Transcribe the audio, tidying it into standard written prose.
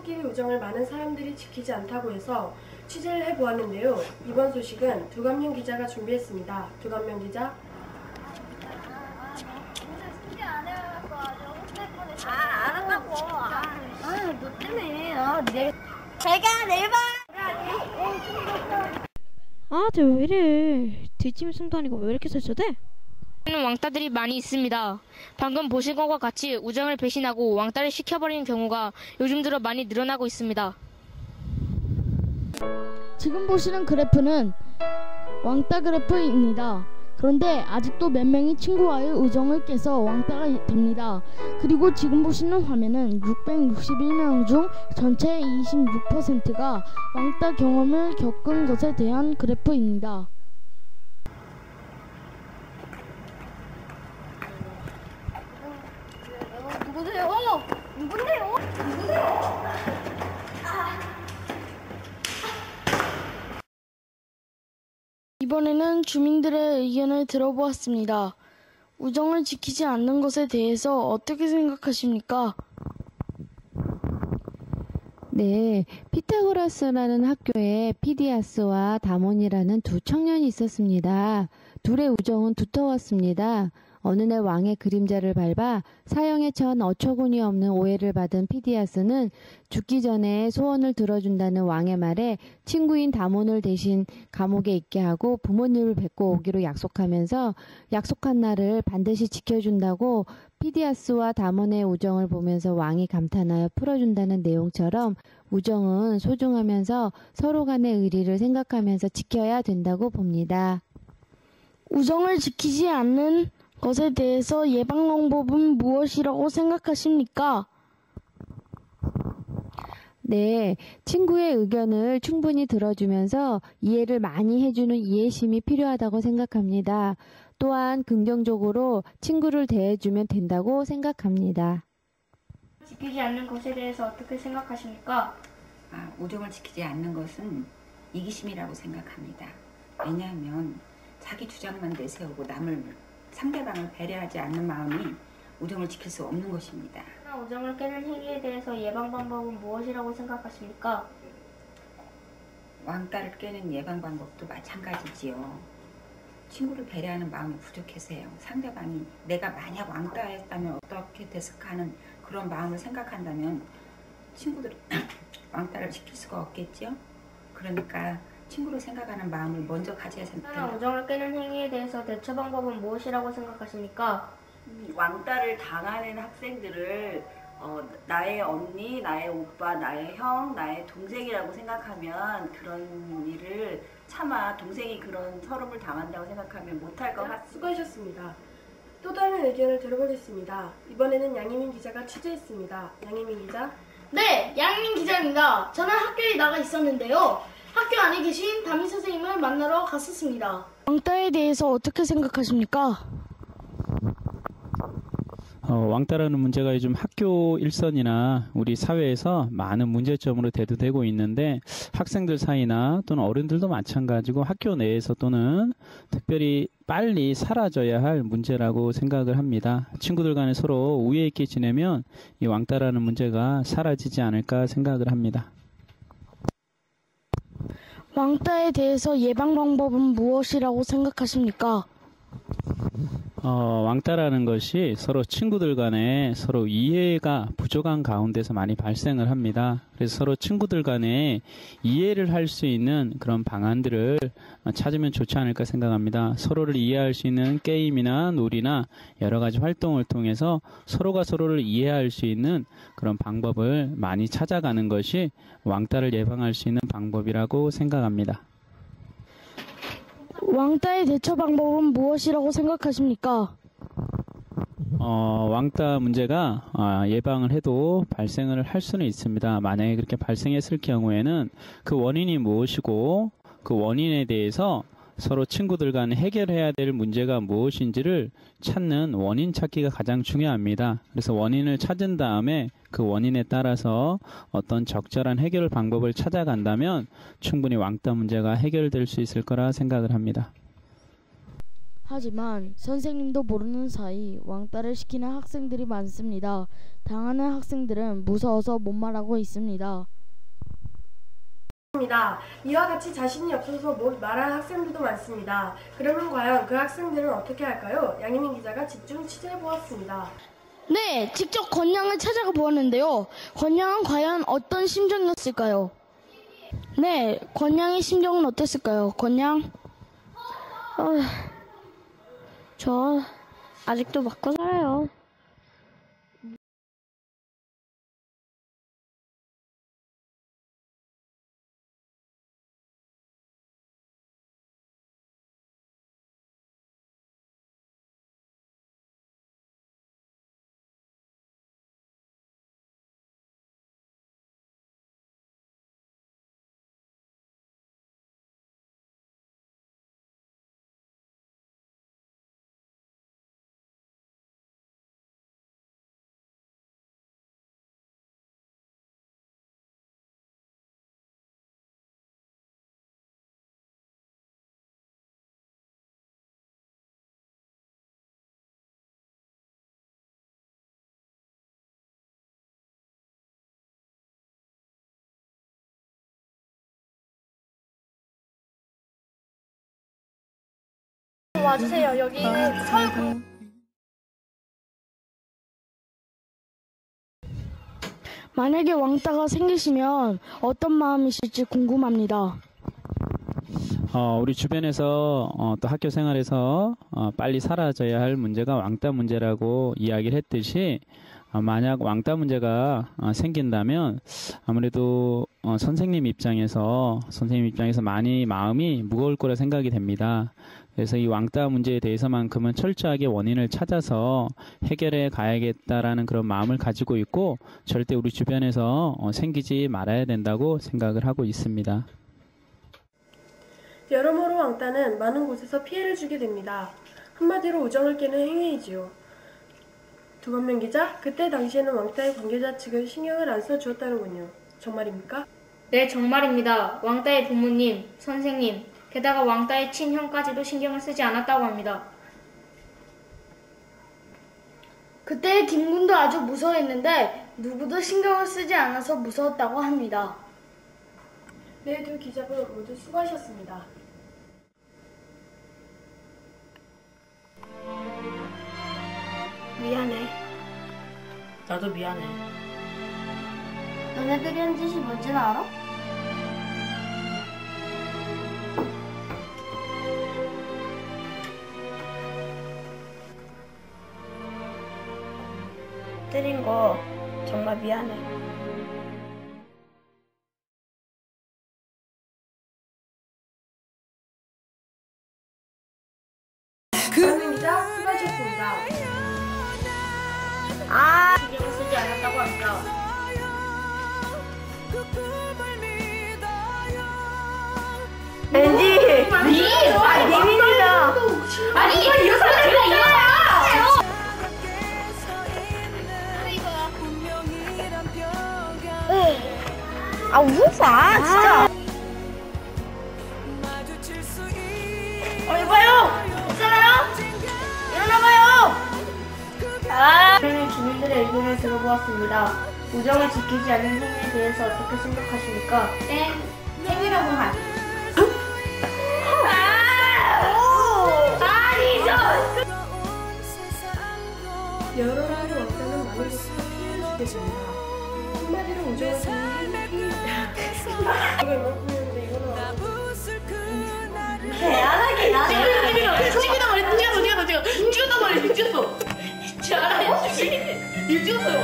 친구끼리 우정을 많은 사람들이 지키지 않다고 해서 취재를 해보았는데요. 이번 소식은 두감명 기자가 준비했습니다. 두감명 기자. 알았다고. 너 때문에. 제가 내일 봐. 쟤 왜 이래? 뒷짐승도 아니고 왜 이렇게 설쳐대? 왕따들이 많이 있습니다. 방금 보신 것과 같이 우정을 배신하고 왕따를 시켜버리는 경우가 요즘 들어 많이 늘어나고 있습니다. 지금 보시는 그래프는 왕따 그래프입니다. 그런데 아직도 몇 명이 친구와의 우정을 깨서 왕따가 됩니다. 그리고 지금 보시는 화면은 661명 중 전체 26%가 왕따 경험을 겪은 것에 대한 그래프입니다. 누구세요? 누군데요? 이번에는 주민들의 의견을 들어보았습니다. 우정을 지키지 않는 것에 대해서 어떻게 생각하십니까? 네, 피타고라스라는 학교에 피디아스와 다몬이라는 두 청년이 있었습니다. 둘의 우정은 두터웠습니다. 어느 날 왕의 그림자를 밟아 사형에 처한 어처구니 없는 오해를 받은 피디아스는 죽기 전에 소원을 들어준다는 왕의 말에 친구인 다몬을 대신 감옥에 있게 하고 부모님을 뵙고 오기로 약속하면서 약속한 날을 반드시 지켜준다고 피디아스와 다몬의 우정을 보면서 왕이 감탄하여 풀어준다는 내용처럼 우정은 소중하면서 서로 간의 의리를 생각하면서 지켜야 된다고 봅니다. 우정을 지키지 않는 것에 대해서 예방 방법은 무엇이라고 생각하십니까? 네, 친구의 의견을 충분히 들어주면서 이해를 많이 해주는 이해심이 필요하다고 생각합니다. 또한 긍정적으로 친구를 대해주면 된다고 생각합니다. 지키지 않는 것에 대해서 어떻게 생각하십니까? 우정을 지키지 않는 것은 이기심이라고 생각합니다. 왜냐하면 자기 주장만 내세우고 상대방을 배려하지 않는 마음이 우정을 지킬 수 없는 것입니다. 우정을 깨는 행위에 대해서 예방 방법은 무엇이라고 생각하십니까? 왕따를 깨는 예방 방법도 마찬가지지요. 친구를 배려하는 마음이 부족해서요. 상대방이 내가 만약 왕따했다면 어떻게 됐을까 하는 그런 마음을 생각한다면 친구들은 왕따를 시킬 수가 없겠죠. 그러니까 친구를 생각하는 마음을 먼저 가져야 된다. 우정을 깨는 행위에 대해서 대처 방법은 무엇이라고 생각하십니까? 왕따를 당하는 학생들을 나의 언니, 나의 오빠, 나의 형, 나의 동생이라고 생각하면 그런 일을 차마 동생이 그런 서름을 당한다고 생각하면 못할 것 같습니다. 수고하셨습니다. 또 다른 의견을 들어보겠습니다. 이번에는 양희민 기자가 취재했습니다. 양희민 기자. 네, 양희민 기자입니다. 저는 학교에 나가 있었는데요. 학교 안에 계신 담임 선생님을 만나러 갔었습니다. 왕따에 대해서 어떻게 생각하십니까? 왕따라는 문제가 요즘 학교 일선이나 우리 사회에서 많은 문제점으로 대두되고 있는데 학생들 사이나 또는 어른들도 마찬가지고 학교 내에서 또는 특별히 빨리 사라져야 할 문제라고 생각을 합니다. 친구들 간에 서로 우애 있게 지내면 이 왕따라는 문제가 사라지지 않을까 생각을 합니다. 왕따에 대해서 예방 방법은 무엇이라고 생각하십니까? 왕따라는 것이 서로 친구들 간에 서로 이해가 부족한 가운데서 많이 발생을 합니다. 그래서 서로 친구들 간에 이해를 할 수 있는 그런 방안들을 찾으면 좋지 않을까 생각합니다. 서로를 이해할 수 있는 게임이나 놀이나 여러 가지 활동을 통해서 서로가 서로를 이해할 수 있는 그런 방법을 많이 찾아가는 것이 왕따를 예방할 수 있는 방법이라고 생각합니다. 왕따의 대처 방법은 무엇이라고 생각하십니까? 왕따 문제가 예방을 해도 발생을 할 수는 있습니다. 만약에 그렇게 발생했을 경우에는 그 원인이 무엇이고 그 원인에 대해서 서로 친구들 간에 해결해야 될 문제가 무엇인지를 찾는 원인 찾기가 가장 중요합니다. 그래서 원인을 찾은 다음에 그 원인에 따라서 어떤 적절한 해결 방법을 찾아간다면 충분히 왕따 문제가 해결될 수 있을 거라 생각을 합니다. 하지만 선생님도 모르는 사이 왕따를 시키는 학생들이 많습니다. 당하는 학생들은 무서워서 못 말하고 있습니다. 이와 같이 자신이 없어서 못 말하는 학생들도 많습니다. 그러면 과연 그 학생들은 어떻게 할까요? 양희민 기자가 집중 취재해보았습니다. 네, 직접 권양을 찾아가 보았는데요. 권양은 과연 어떤 심정이었을까요? 네, 권양의 심정은 어땠을까요? 권양? 저 아직도 맞고 살아요. 와주세요. 여기 서울. 만약에 왕따가 생기시면 어떤 마음이실지 궁금합니다. 우리 주변에서 또 학교 생활에서 빨리 사라져야 할 문제가 왕따 문제라고 이야기를 했듯이 만약 왕따 문제가 생긴다면 아무래도 선생님 입장에서 많이 마음이 무거울 거라 생각이 됩니다. 그래서 이 왕따 문제에 대해서만큼은 철저하게 원인을 찾아서 해결해 가야겠다라는 그런 마음을 가지고 있고 절대 우리 주변에서 생기지 말아야 된다고 생각을 하고 있습니다. 여러모로 왕따는 많은 곳에서 피해를 주게 됩니다. 한마디로 우정을 깨는 행위이지요. 두건명 기자, 그때 당시에는 왕따의 관계자 측은 신경을 안 써주었다는군요. 정말입니까? 네, 정말입니다. 왕따의 부모님, 선생님, 게다가 왕따의 친형까지도 신경을 쓰지 않았다고 합니다. 그때 김군도 아주 무서워했는데 누구도 신경을 쓰지 않아서 무서웠다고 합니다. 네, 두 기자분 모두 수고하셨습니다. 미안해. 나도 미안해. 너네들이 한 짓이 뭔지는 알아? 때린 거 정말 미안해. 두건명 기자 수고하셨습니다. 신경을 쓰지 않았다고 합니다. 왠지 예민이다. 아니 이거 사람이야 이거야. 아 웃어 진짜. 이봐요. 있잖아요. 일어나봐요. 저희는 주민들의 의견을 들어보았습니다. 우정을 지키지 않는 행위에 대해서 어떻게 생각하십니까? 행위라고 한. 여러모로 왕따는 많은 곳에서 피해를 주게 됩니다. 한마디로 우정을 깨는 행위. 이거 이만큼이었는데 이거는 대안하게 나는 찍었단 말이야. 찍었어. 잘해. 찍었어요.